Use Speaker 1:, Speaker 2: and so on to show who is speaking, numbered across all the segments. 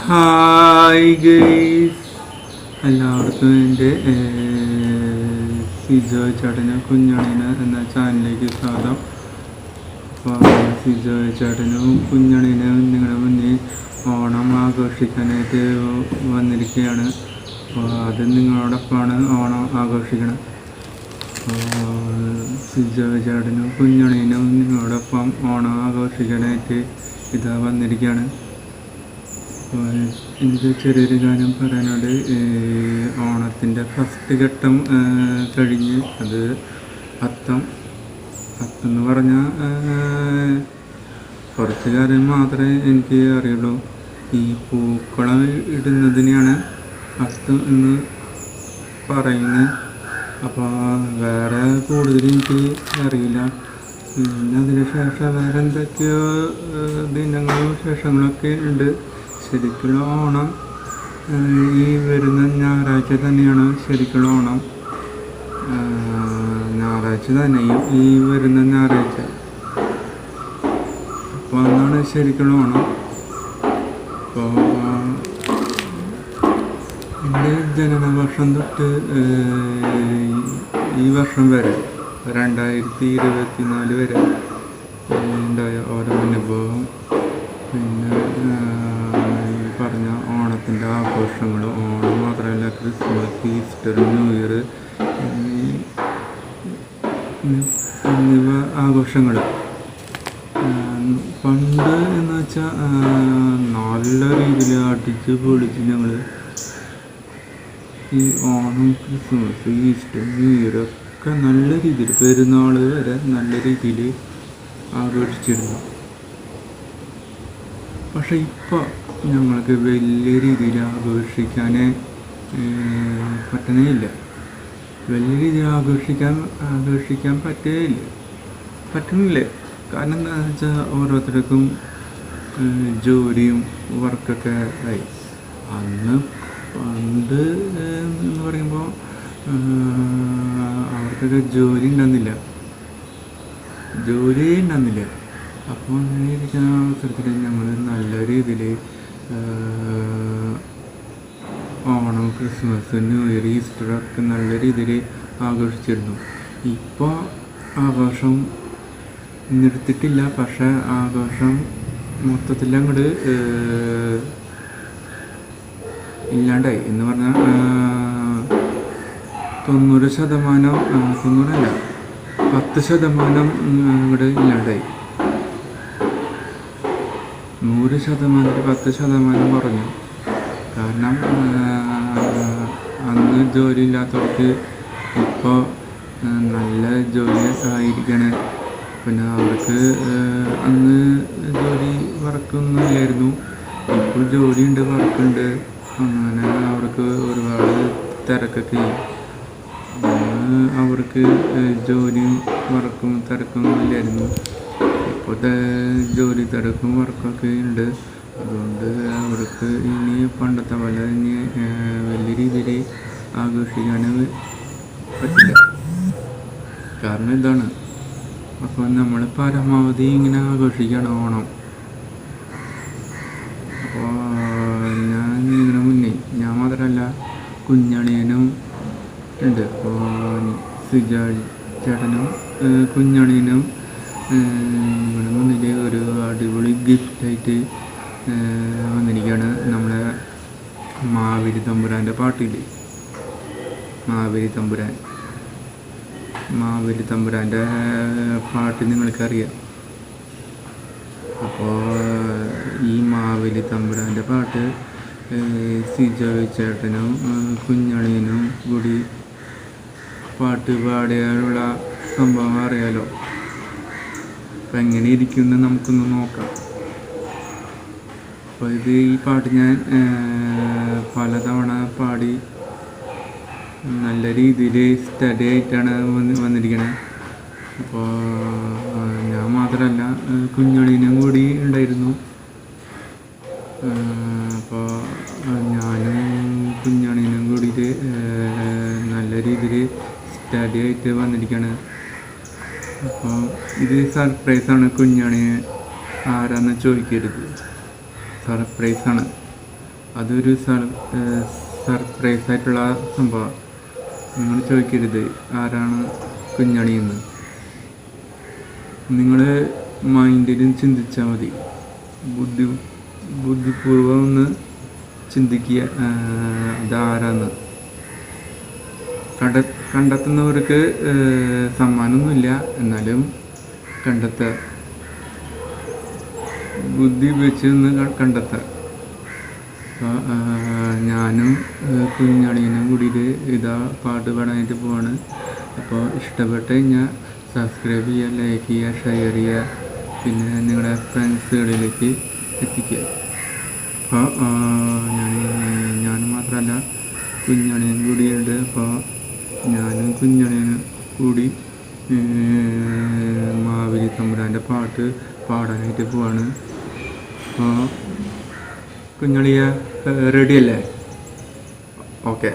Speaker 1: Hi guys, എല്ലാവർക്കും എൻ്റെ സിജോ ചേട്ടന് കുഞ്ഞണിന് എന്ന ചാനലിലേക്ക് സ്വാഗതം. അപ്പോൾ സിജോ ചേട്ടനും കുഞ്ഞണിനും നിങ്ങളുടെ മുന്നിൽ ഓണം ആഘോഷിക്കാനായിട്ട് വന്നിരിക്കുകയാണ്. അപ്പോൾ അത് നിങ്ങളോടൊപ്പമാണ് ഓണം ആഘോഷിക്കണം. സിജോ ചേട്ടനും കുഞ്ഞണിനും നിങ്ങളോടൊപ്പം ഓണം ആഘോഷിക്കാനായിട്ട് ഇതാ വന്നിരിക്കുകയാണ്. എനിക്ക് ചെറിയൊരു കാര്യം പറയാനുണ്ട്. ഓണത്തിൻ്റെ ഫസ്റ്റ് ഘട്ടം കഴിഞ്ഞ് അത് അത്തെന്ന് പറഞ്ഞാൽ കുറച്ച് കാര്യം മാത്രമേ എനിക്ക് അറിയുള്ളൂ. ഈ പൂക്കളം ഇടുന്നതിനെയാണ് അത്തം എന്ന് പറയുന്നത്. അപ്പോൾ വേറെ കൂടുതൽ എനിക്ക് അറിയില്ല. പിന്നെ അതിന് ശേഷം വേറെ എന്തൊക്കെയോ ദിനങ്ങളും വിശേഷങ്ങളൊക്കെ ഉണ്ട്. ശരിക്കുള്ള ഓണം ഈ വരുന്ന ഞായറാഴ്ച തന്നെയാണ്. ശരിക്കുള്ള ഓണം ഞായറാഴ്ച തന്നെയും ഈ വരുന്ന ഞായറാഴ്ച അപ്പോൾ അന്നാണ് ശരിക്കുള്ള ഓണം. അപ്പോൾ എൻ്റെ ജനനവർഷം തൊട്ട് ഈ വർഷം വരെ 2024 വരെ ഉണ്ടായ ഓരോ അനുഭവം, പിന്നെ പറഞ്ഞ ഓണത്തിൻ്റെ ആഘോഷങ്ങൾ, ഓണം മാത്രമല്ല ക്രിസ്മസ്, ഈസ്റ്റർ, ന്യൂ ഇയർ എന്നിവ ആഘോഷങ്ങൾ പണ്ട് എന്ന് വെച്ചാൽ നല്ല രീതിയിൽ അടിച്ച് പൊളിച്ച് ഞങ്ങൾ ഈ Onam, Christmas, Easter, new year ഒക്കെ നല്ല രീതിയിൽ, പെരുന്നാൾ വരെ നല്ല രീതിയിൽ ആഘോഷിച്ചിരുന്നു. പക്ഷെ ഇപ്പോൾ ഞങ്ങൾക്ക് വലിയ രീതിയിൽ ആഘോഷിക്കാൻ പറ്റുന്നില്ല. വലിയ രീതിയിൽ ആഘോഷിക്കാൻ പറ്റുന്നില്ല. കാരണം എന്താണെന്ന് വെച്ചാൽ ഓരോരുത്തർക്കും ജോലിയും വർക്കൊക്കെ ആയി. പണ്ട് എന്ന് പറയുമ്പോൾ അവർക്കൊക്കെ ജോലി ഉണ്ടാകുന്നില്ല. അപ്പോൾ അങ്ങനെ ഇരിക്കുന്ന അവസരത്തിൽ ഞങ്ങൾ നല്ല രീതിയിൽ Onam, Christmas, new year, Easter ഒക്കെ നല്ല രീതിയിൽ ആഘോഷിച്ചിരുന്നു. ഇപ്പോൾ ആഘോഷം നിർത്തിയിട്ടില്ല. പക്ഷേ ആഘോഷം മൊത്തത്തിൽ അങ്ങോട്ട് ഇല്ലാണ്ടായി എന്ന് പറഞ്ഞാൽ 90%, 10% അങ്ങോട്ട് ഇല്ലാണ്ടായി. 100% 10% കുറഞ്ഞു. കാരണം അന്ന് ജോലി ഇല്ലാത്തവർക്ക് ഇപ്പോൾ നല്ല ജോലി ആയിരിക്കണം. പിന്നെ അവർക്ക് അന്ന് ജോലി വർക്കൊന്നും ഇല്ലായിരുന്നു. ഇപ്പോൾ ജോലിയുണ്ട്, വർക്കുണ്ട്. അങ്ങനെ അവർക്ക് ഒരുപാട് തിരക്കൊക്കെ. അവർക്ക് ജോലിയും വർക്കും തിരക്കൊന്നും ഇല്ലായിരുന്നു. ഇപ്പോഴത്തെ ജോലി തിരക്കും വർക്കൊക്കെ ഉണ്ട്. അതുകൊണ്ട് അവർക്ക് ഇനി പണ്ടത്തെ പോലെ ഇനി വലിയ രീതിയിൽ ആഘോഷിക്കാൻ പറ്റില്ല. കാരണം ഇതാണ്. അപ്പോൾ നമ്മൾ പരമാവധി ഇങ്ങനെ ആഘോഷിക്കണം ഓണം. അപ്പോൾ ഞാൻ ഇങ്ങനെ മുന്നേ, ഞാൻ മാത്രമല്ല കുഞ്ഞണിയനും ഉണ്ട്. അപ്പോൾ സിജോ ചേട്ടനും കുഞ്ഞണിയനും ഇവിടെ മുന്നിൽ ഒരു അടിപൊളി ഗിഫ്റ്റായിട്ട് വന്നിരിക്കുകയാണ്. നമ്മളെ മാവേലി തമ്പുരാൻ്റെ പാട്ടില്ലേ, മാവേലി തമ്പുരാൻ്റെ പാട്ട് നിങ്ങൾക്കറിയാം. അപ്പോൾ ഈ മാവേലി തമ്പുരാൻ്റെ പാട്ട് സിജോ ചേട്ടനും കുഞ്ഞണിയനും കൂടി പാട്ട് പാടിയാലുള്ള സംഭവം അറിയാലോ. അപ്പം എങ്ങനെ ഇരിക്കുമെന്ന് നമുക്കൊന്ന് നോക്കാം. അപ്പോൾ ഈ പാട്ട് ഞാൻ പലതവണ പാടി നല്ല രീതിയിൽ സ്റ്റഡി ആയിട്ടാണ് വന്നിരിക്കുന്നത്. അപ്പോൾ ഞാൻ മാത്രമല്ല, കുഞ്ഞണിനും കൂടി ഉണ്ടായിരുന്നു. അപ്പോൾ ഞാനും കുഞ്ഞണിനും കൂടിയിട്ട് നല്ല രീതിയിൽ സ്റ്റഡി ആയിട്ട് വന്നിരിക്കുകയാണ്. അപ്പോൾ ഇത് സർപ്രൈസാണ്. കുഞ്ഞണി ആരാന്ന് ചോദിക്കരുത്, സർപ്രൈസാണ്. അതൊരു സർപ്രൈസ് ആയിട്ടുള്ള സംഭവം. നിങ്ങൾ ചോദിക്കരുത് ആരാണ് കുഞ്ഞണിയെന്ന്. നിങ്ങൾ മൈൻഡിലും ചിന്തിച്ചാൽ മതി. ബുദ്ധിപൂർവം ഒന്ന് ചിന്തിക്കുക ഇതാരാന്ന്. കണ്ടെത്തുന്നവർക്ക് സമ്മാനമൊന്നുമില്ല, എന്നാലും കണ്ടെത്തുക. ബുദ്ധി വെച്ച് ഒന്ന് കണ്ടെത്തുക. അപ്പോൾ ഞാനും കുഞ്ഞളിയനും കൂടിയിട്ട് ഇതാ പാട്ട് പാടാനായിട്ട് പോവാണ്. അപ്പോൾ ഇഷ്ടപ്പെട്ട് കഴിഞ്ഞാൽ സബ്സ്ക്രൈബ് ചെയ്യുക, ലൈക്ക് ചെയ്യുക, ഷെയർ ചെയ്യുക, പിന്നെ നിങ്ങളുടെ ഫ്രണ്ട്സുകളിലേക്ക് എത്തിക്കുക. അപ്പോൾ ഞാൻ മാത്രമല്ല കുഞ്ഞളിയൻ കൂടിയുണ്ട്. അപ്പോൾ ഞാനും കുഞ്ഞളിയനും കൂടി മാവേലി തമ്പുരാൻ്റെ പാട്ട് പാടാനായിട്ട് പോവാണ്. അപ്പോൾ കുഞ്ഞളിയ റെഡിയല്ലേ? ഓക്കെ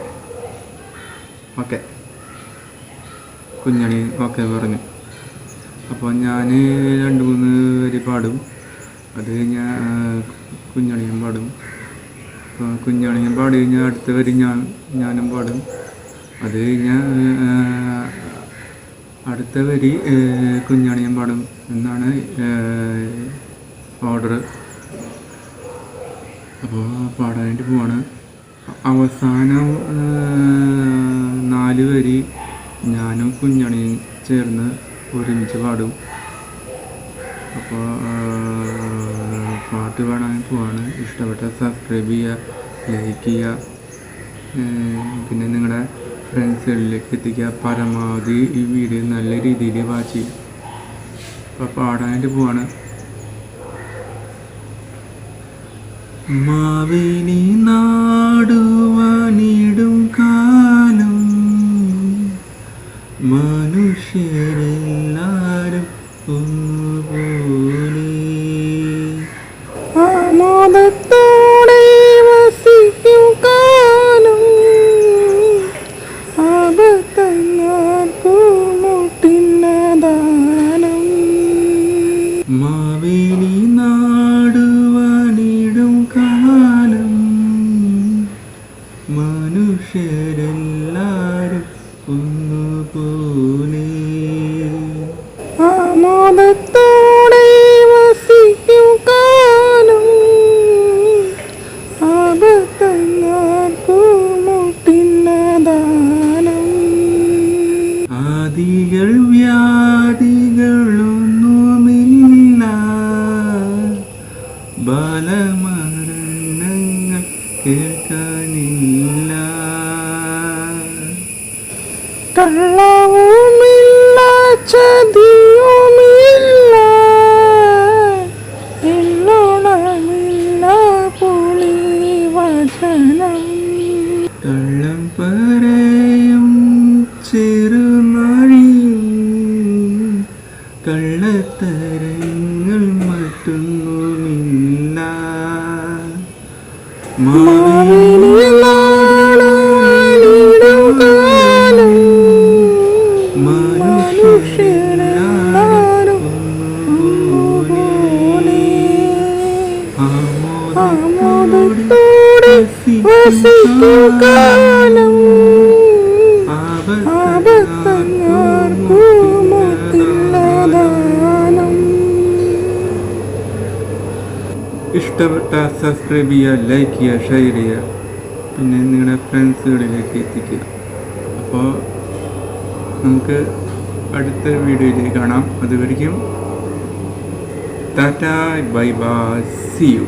Speaker 1: കുഞ്ഞണി ഓക്കെ പറഞ്ഞു. അപ്പോൾ ഞാൻ 2-3 വരി പാടും, അത് കഴിഞ്ഞാൽ കുഞ്ഞണിയും പാടും. അപ്പോൾ കുഞ്ഞണിയും പാടി കഴിഞ്ഞാൽ അടുത്ത വരി ഞാനും പാടും. അത് കഴിഞ്ഞാൽ അടുത്ത വരി കുഞ്ഞണിയും പാടും എന്നാണ് ഓർഡർ. അപ്പോൾ പാടാനായിട്ട് പോവാണ്. അവസാനം 4 വരി ഞാനും കുഞ്ഞണിയും ചേർന്ന് ഒരുമിച്ച് പാടും. അപ്പോൾ പാട്ട് പാടാൻ പോവാണ്. ഇഷ്ടപ്പെട്ട സബ്സ്ക്രൈബ് ചെയ്യുക, ലൈക്ക് ചെയ്യുക, പിന്നെ നിങ്ങളുടെ ഫ്രണ്ട്സുകളിലേക്ക് എത്തിക്കുക. പരമാവധി ഈ വീഡിയോ നല്ല രീതിയിൽ വാച്ച് ചെയ്യും. അപ്പോൾ പാടാനായിട്ട് പോവാണ്. മാവേലി നാടുവാനിടും കാലം മനുഷ്യരെല്ലാരും ഒന്നുപോലെ ആമോദത്തോടെ വസിക്കും കാലം ആപത്തങ്ങാർക്കുമുട്ടിന്നദാനം. മാവേലി നാടുവാനിടും കാലം മനുഷ്യരെല്ലാരും ഒന്നുപോലെ ആമോദത്തോടെ വസിക്കും കാലം ആപത്തങ്ങാർക്കുമുട്ടിന്നദാനം. ആദികൾ വ്യാധികളൊന്നുമില്ല, ബാലമരണങ്ങൾ കേൾക്കാനില്ല, കള്ളവുമില്ല, ചതിയുമില്ല, എല്ലോണമില്ല പുളിവചനം. കള്ളം പറയും ചെറുനാഴിയും കള്ളത്തരങ്ങൾ മറ്റൊന്നുമില്ല. മാവേലി നാടുവാനിടും കാലം മനുഷ്യരെല്ലാരും ഒന്നുപോലെ ആമോദത്തോടെ വസിക്കും കാലം ആപത്തങ്ങാർക്കുമുട്ടിന്നദാനം. ഇഷ്ടപ്പെട്ട സബ്സ്ക്രൈബ് ചെയ്യുക, ലൈക്ക് ചെയ്യുക, ഷെയർ ചെയ്യുക, പിന്നെ നിങ്ങളുടെ ഫ്രണ്ട്സുകളിലേക്ക് എത്തിക്കുക. അപ്പോൾ നമുക്ക് അടുത്ത വീഡിയോയിൽ കാണാം. അതുവരെയും tata, bye bye, see U.